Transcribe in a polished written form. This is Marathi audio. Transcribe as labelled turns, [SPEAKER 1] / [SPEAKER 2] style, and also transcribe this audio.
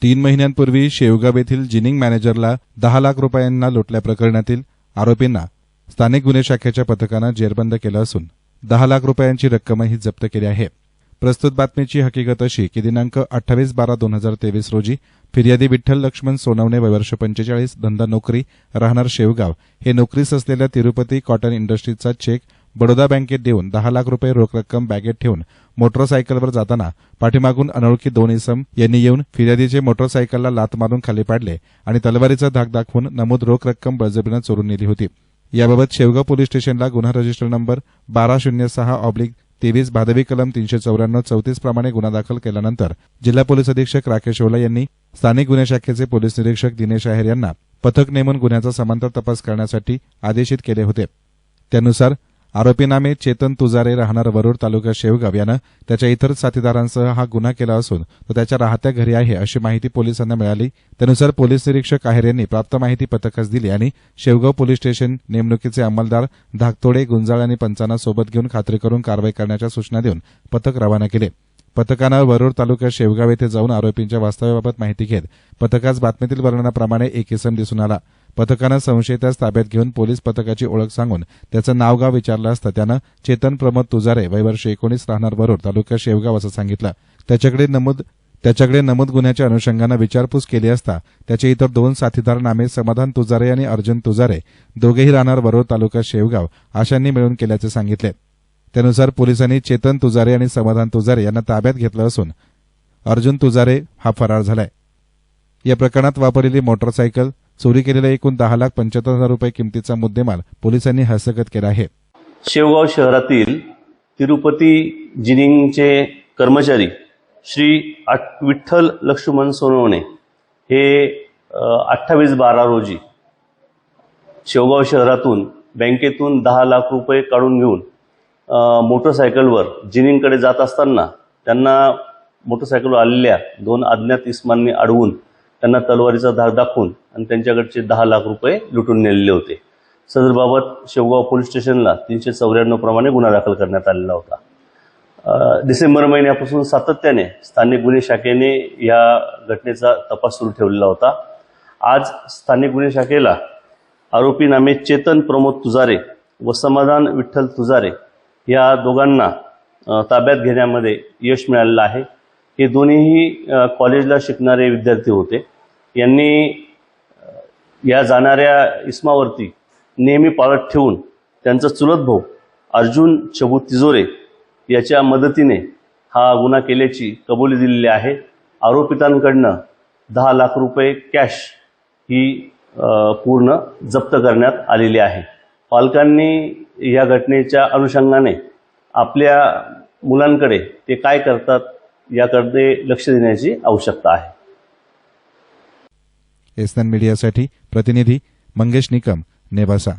[SPEAKER 1] 3 महिन्यांपूर्वी शेवगाव येथील जिनिंग मॅनेजरला 10 लाख रुपयांना लुटल्याप्रकरणातील आरोपींना स्थानिक गुन्हे शाखेच्या पथकानं जेरबंद केलं असून 10 लाख रुपयांची रक्कमही जप्त केली आहे। प्रस्तुत बातमीची हकीकत अशी की दिनांक 28/12/2023 रोजी फिर्यादी विठ्ठल लक्ष्मण सोनवणे वय वर्ष 45 धंदा नोकरी राहणार शेवगाव हे नोकरीस असलेल्या तिरुपती कॉटन इंडस्ट्रीजचा चेक बडोदा बँकेत देऊन 10 लाख रुपये रोख रक्कम बॅगेत ठेवून मोटरसायकलवर जाताना पाठीमागून अनोळखी 2 इसम यांनी येऊन फिर्यादीचे मोटरसायकलला लात मारून खाली पाडले आणि तलवारीचा धाक दाखवून नमूद रोख रक्कम बळजबरीनं चोरून नेली होती। याबाबत शेवगाव पोलीस स्टेशनला गुन्हा रजिस्टर नंबर 1206/23 भादवी कलम 394-34 प्रमाणे गुन्हा दाखल केल्यानंतर जिल्हा पोलीस अधीक्षक राकेश ओला यांनी स्थानिक गुन्हे शाखेचे पोलीस निरीक्षक दिनेश आहेर यांना पथक नेमून गुन्ह्याचा समांतर तपास करण्यासाठी आदेशित केले होते। त्यानुसार आरोपी नामे चेतन तुजारे राहणार वरुड तालुका शेवगाव यानं त्याच्या इतर साथीदारांसह हा गुन्हा केला असून तो त्याच्या राहत्या घरी आहे अशी माहिती पोलिसांना मिळाली। त्यानुसार पोलीस निरीक्षक आहेर यांनी प्राप्त माहिती पथकास दिली आणि शेवगाव पोलीस स्टेशन नेमणुकीचे अंमलदार धाकतोडे गुंजाळ आणि पंचांना सोबत घेऊन खात्री करून कारवाई करण्याच्या सूचना देऊन पथक रवाना केले। पथकानं वरुड तालुका शेवगाव येथे जाऊन आरोपींच्या वास्तव्याबाबत माहिती घेत पथकास बातमीतील वर्णनाप्रमाणे एक इसम दिसून आला। पथकानं संशयितास ताब्यात घेऊन पोलीस पथकाची ओळख सांगून त्याचं नाव गाव विचारलं असता त्यानं चेतन प्रमोद तुजारे वय वर्ष 19 राहणार वरुड तालुका शेवगाव असं सांगितलं। त्याच्याकडे नमूद गुन्ह्याच्या अनुषंगानं विचारपूस केली असता त्याचे इतर 2 साथीदार नामे समाधान तुजारे आणि अर्जुन तुजारे दोघेही राहणार वरुड तालुका शेवगाव अशांनी मिळून केल्याचे सांगितले। त्यानुसार पोलिसांनी चेतन तुजारे आणि समाधान तुजारे यांना ताब्यात घेतलं असून अर्जुन तुजारे हा फरार झालाय। या प्रकरणात वापरलेली मोटरसायकल चोरी केलेला एकूण 10,75,000 रुपये किमतीचा मुद्देमाल पोलिसांनी हस्तगत केला आहे।
[SPEAKER 2] शेवगाव शहरातील तिरुपती जिनिंगचे कर्मचारी श्री विठ्ठल लक्ष्मण सोनवणे हे 28/12 रोजी शेवगाव शहरातून बँकेतून 10 लाख रुपये काढून घेऊन मोटरसायकलवर जिनिंगकडे जात असताना त्यांना मोटरसायकलवर आलेल्या 2 अज्ञात इसमांनी अडवून त्यांना तलवारीचा धाक दाखवून आणि त्यांच्याकडचे 10 लाख रुपये लुटून नेलेले होते। सदरबाबत शेवगाव पोलीस स्टेशनला 394 प्रमाणे गुन्हा दाखल करण्यात आलेला होता। डिसेंबर महिन्यापासून सातत्याने स्थानिक गुन्हे शाखेने या घटनेचा तपास सुरू ठेवलेला होता। आज स्थानिक गुन्हे शाखेला आरोपी नामे चेतन प्रमोद तुजारे व समाधान विठ्ठल तुजारे या दोघांना ताब्यात घेण्यामध्ये यश मिळालेलं आहे। हे दोन्हीही कॉलेजला शिकणारे विद्यार्थी होते। यांनी या जाणाऱ्या इसमावरती नेहमी पाळत ठेवून त्यांचा चुलत भाऊ अर्जुन चबू तिजोरे याच्या मदतीने हा गुन्हा केल्याची कबुली दिलेली आहे। आरोपितांकडनं 10 लाख रुपये कॅश ही पूर्ण जप्त करण्यात आलेली आहे। पालकांनी या घटनेच्या अनुषंगाने आपल्या मुलांकडे ते काय करतात याकडे लक्ष देण्याची आवश्यकता आहे।
[SPEAKER 1] एसएन मीडियासाठी प्रतिनिधी मंगेश निकम, नेवासा।